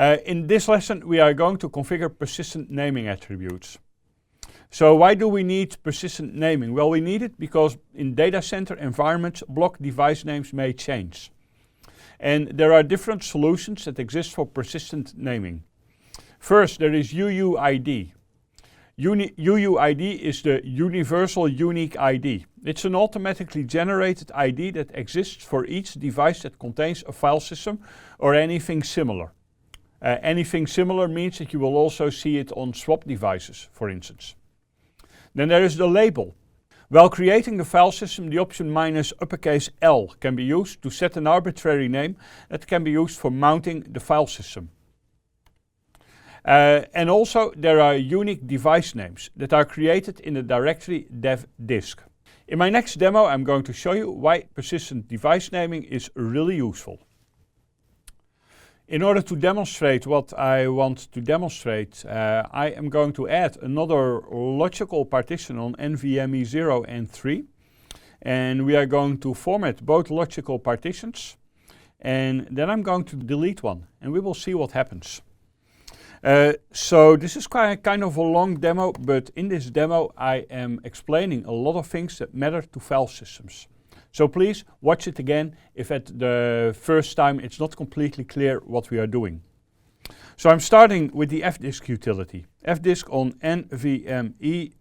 In this lesson, we are going to configure persistent naming attributes. So why do we need persistent naming? Well, we need it because in data center environments, block device names may change. And there are different solutions that exist for persistent naming. First, there is UUID. UUID is the Universal Unique ID. It's an automatically generated ID that exists for each device that contains a file system or anything similar. Anything similar means that you will also see it on swap devices, for instance. Then there is the label. While creating the file system, the option -L can be used to set an arbitrary name that can be used for mounting the file system. And also there are unique device names that are created in the directory dev disk. In my next demo, I'm going to show you why persistent device naming is really useful. In order to demonstrate what I want to demonstrate, I am going to add another logical partition on NVMe 0 and 3. And we are going to format both logical partitions. And then I'm going to delete one, and we will see what happens. So this is kind of a long demo, but in this demo I am explaining a lot of things that matter to file systems. So please watch it again if at the first time it's not completely clear what we are doing. So I'm starting with the fdisk utility. Fdisk on NVMe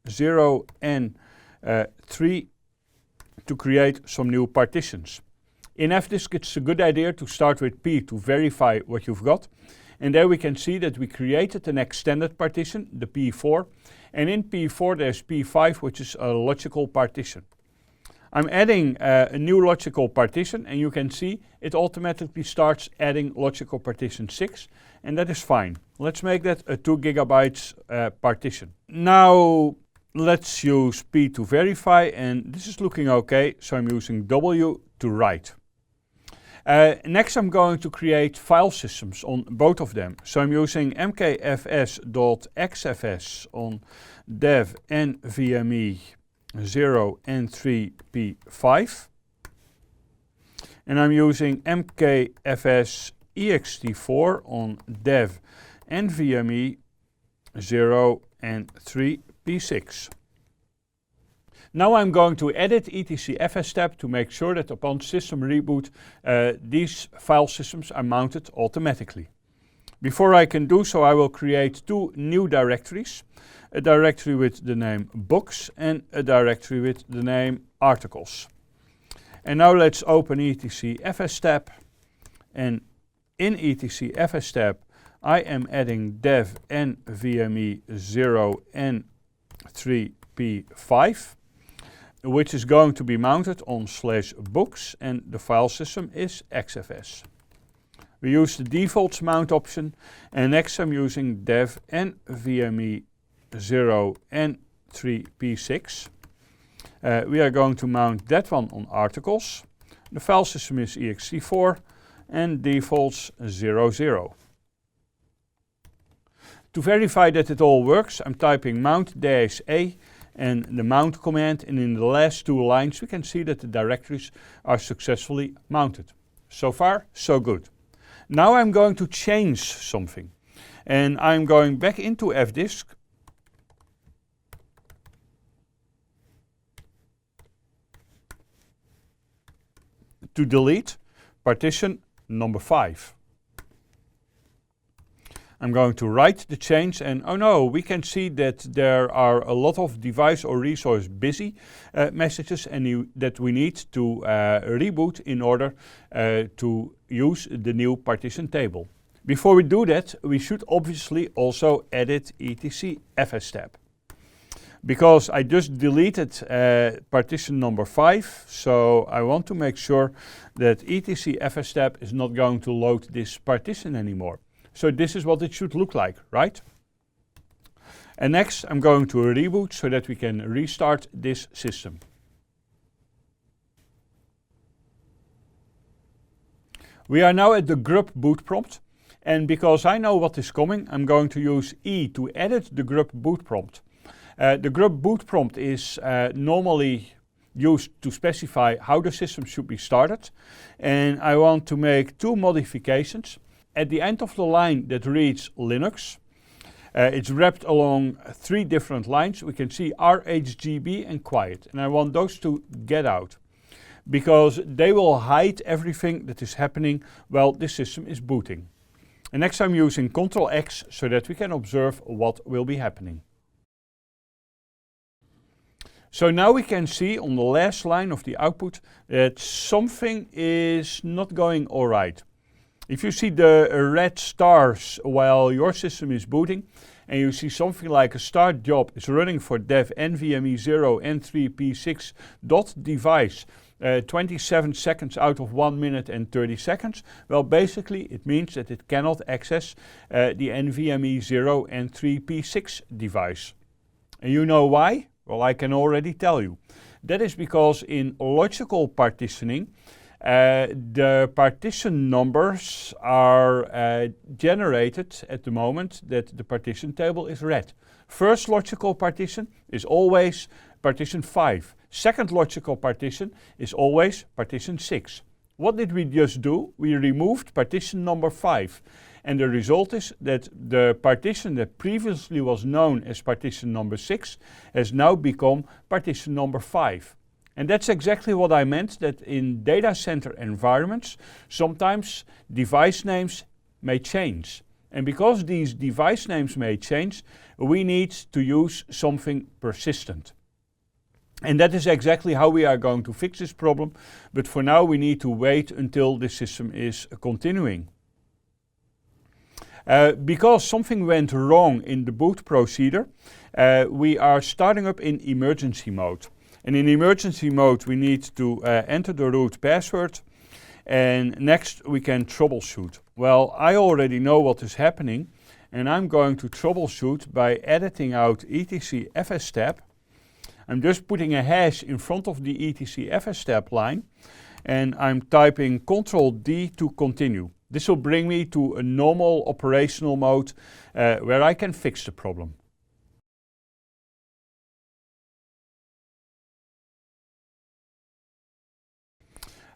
0 and 3 to create some new partitions. In fdisk it's a good idea to start with P to verify what you've got. And there we can see that we created an extended partition, the P4. And in P4 there's P5, which is a logical partition. I'm adding a new logical partition, and you can see it automatically starts adding logical partition 6, and that is fine. Let's make that a 2 gigabytes partition. Now let's use P to verify, and this is looking okay, so I'm using W to write. Next I'm going to create file systems on both of them. So I'm using mkfs.xfs on dev NVMe 0 and 3 P5. And I'm using mkfs ext4 on dev NVMe 0 and 3 P6. Now I'm going to edit RHCSA to make sure that upon system reboot these file systems are mounted automatically. Before I can do so, I will create two new directories. A directory with the name books and a directory with the name articles. And now let's open RHCSA, and in RHCSA I am adding dev NVMe 0 and 3 P5, which is going to be mounted on /books, and the file system is XFS. We use the defaults mount option, and next I'm using dev NVMe 0 and 3 P6. We are going to mount that one on articles. The file system is ext4 and defaults 00. To verify that it all works, I'm typing mount-a and the mount command, and in the last two lines we can see that the directories are successfully mounted. So far, so good. Now I'm going to change something, and I'm going back into fdisk to delete partition number 5. I'm going to write the change, and oh no, we can see that there are a lot of device or resource busy messages, and that we need to reboot in order to use the new partition table. Before we do that, we should obviously also edit RHCSA. Because I just deleted partition number 5, so I want to make sure that RHCSA is not going to load this partition anymore. So this is what it should look like, right? And next I'm going to reboot so that we can restart this system. We are now at the grub boot prompt, and because I know what is coming, I'm going to use E to edit the grub boot prompt. The grub boot prompt is normally used to specify how the system should be started, and I want to make two modifications. at the end of the line that reads Linux. It's wrapped along 3 different lines. We can see RHGB and quiet, and I want those to get out because they will hide everything that is happening while this system is booting. And next I'm using Ctrl X so that we can observe what will be happening. So now we can see on the last line of the output that something is not going all right. If you see the red stars while your system is booting, and you see something like a start job is running for dev NVMe 0 N3P6 dot device 27 seconds out of 1 minute and 30 seconds, well, basically it means that it cannot access the NVMe 0 N3P6 device. And you know why? Well, I can already tell you. That is because in logical partitioning, the partition numbers are generated at the moment that the partition table is read. First logical partition is always partition 5. Second logical partition is always partition 6. What did we just do? We removed partition number 5. And the result is that the partition that previously was known as partition number 6 has now become partition number 5. And that's exactly what I meant, that in data center environments, sometimes device names may change. And because these device names may change, we need to use something persistent. And that is exactly how we are going to fix this problem. But for now, we need to wait until the system is continuing. Because something went wrong in the boot procedure, we are starting up in emergency mode. And in emergency mode, we need to enter the root password. And next, we can troubleshoot. Well, I already know what is happening. And I'm going to troubleshoot by editing out etc fstab. I'm just putting a hash in front of the etc fstab line. And I'm typing Ctrl D to continue. This will bring me to a normal operational mode where I can fix the problem.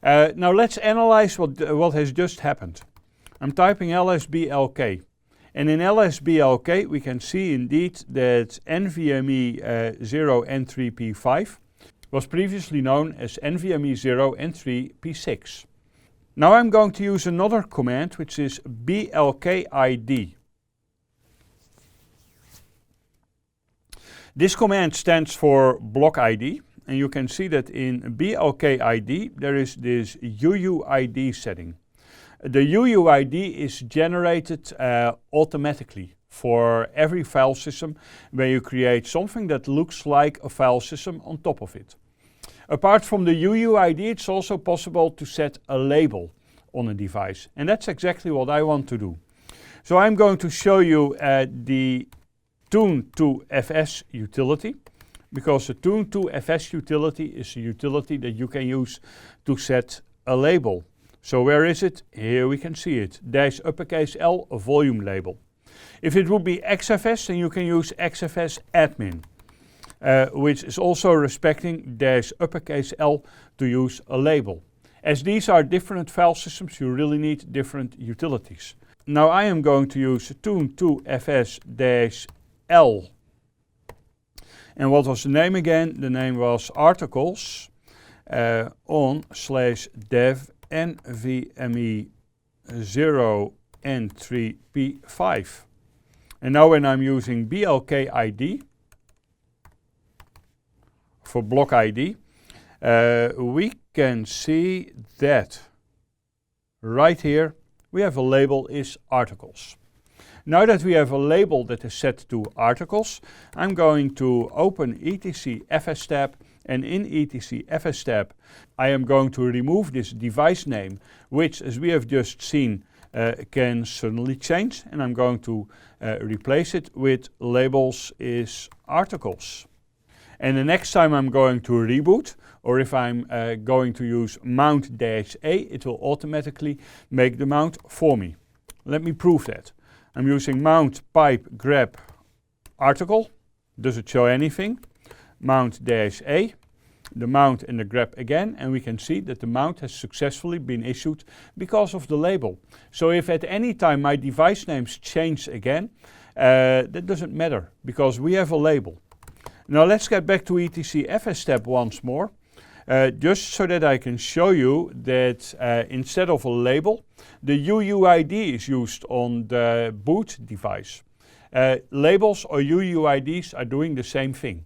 Now let's analyze what has just happened. I'm typing lsblk. And in lsblk we can see indeed that NVMe 0 N3P5 was previously known as NVMe 0 N3P6. Now I'm going to use another command which is blkid. This command stands for block ID, and you can see that in blkid there is this UUID setting. The UUID is generated automatically for every file system where you create something that looks like a file system on top of it. Apart from the UUID, it's also possible to set a label on a device, and that's exactly what I want to do. So I'm going to show you the tune2fs utility, because the tune2fs utility is a utility that you can use to set a label. So where is it? Here we can see it, -L, a volume label. If it would be XFS, then you can use XFS admin. Which is also respecting -L to use a label. As these are different file systems, you really need different utilities. Now I am going to use tune2fs-L. And what was the name again? The name was articles on/dev NVMe 0 N3P5. And now when I'm using blkid, for block ID, we can see that right here we have a label is articles. Now that we have a label that is set to articles, I'm going to open etc fstab, and in etc fstab I am going to remove this device name, which, as we have just seen, can suddenly change, and I'm going to replace it with labels is articles. And the next time I'm going to reboot, or if I'm going to use mount-A, it will automatically make the mount for me. Let me prove that. I'm using mount pipe grep article. Does it show anything? Mount-A. the mount and the grep again, and we can see that the mount has successfully been issued because of the label. So if at any time my device names change again, that doesn't matter because we have a label. Now let's get back to etc FS step once more, just so that I can show you that instead of a label, the UUID is used on the boot device. Labels or UUIDs are doing the same thing.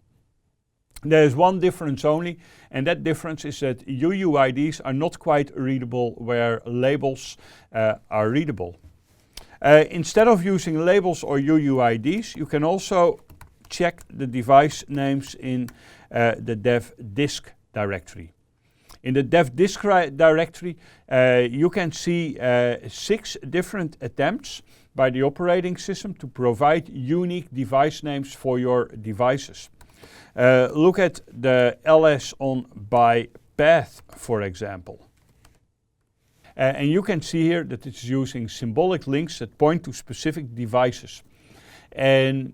There is one difference only, and that difference is that UUIDs are not quite readable where labels are readable. Instead of using labels or UUIDs, you can also check the device names in the dev disk directory. In the dev disk directory, you can see 6 different attempts by the operating system to provide unique device names for your devices. Look at the ls on by path, for example. And you can see here that it's using symbolic links that point to specific devices. And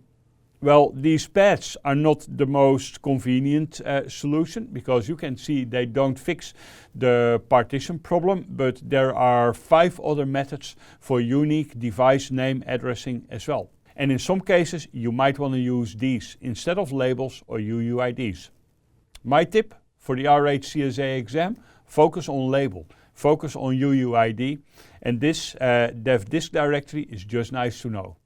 well, these paths are not the most convenient solution because you can see they don't fix the partition problem, but there are 5 other methods for unique device name addressing as well. And in some cases, you might want to use these instead of labels or UUIDs. My tip for the RHCSA exam, focus on label, focus on UUID, and this dev disk directory is just nice to know.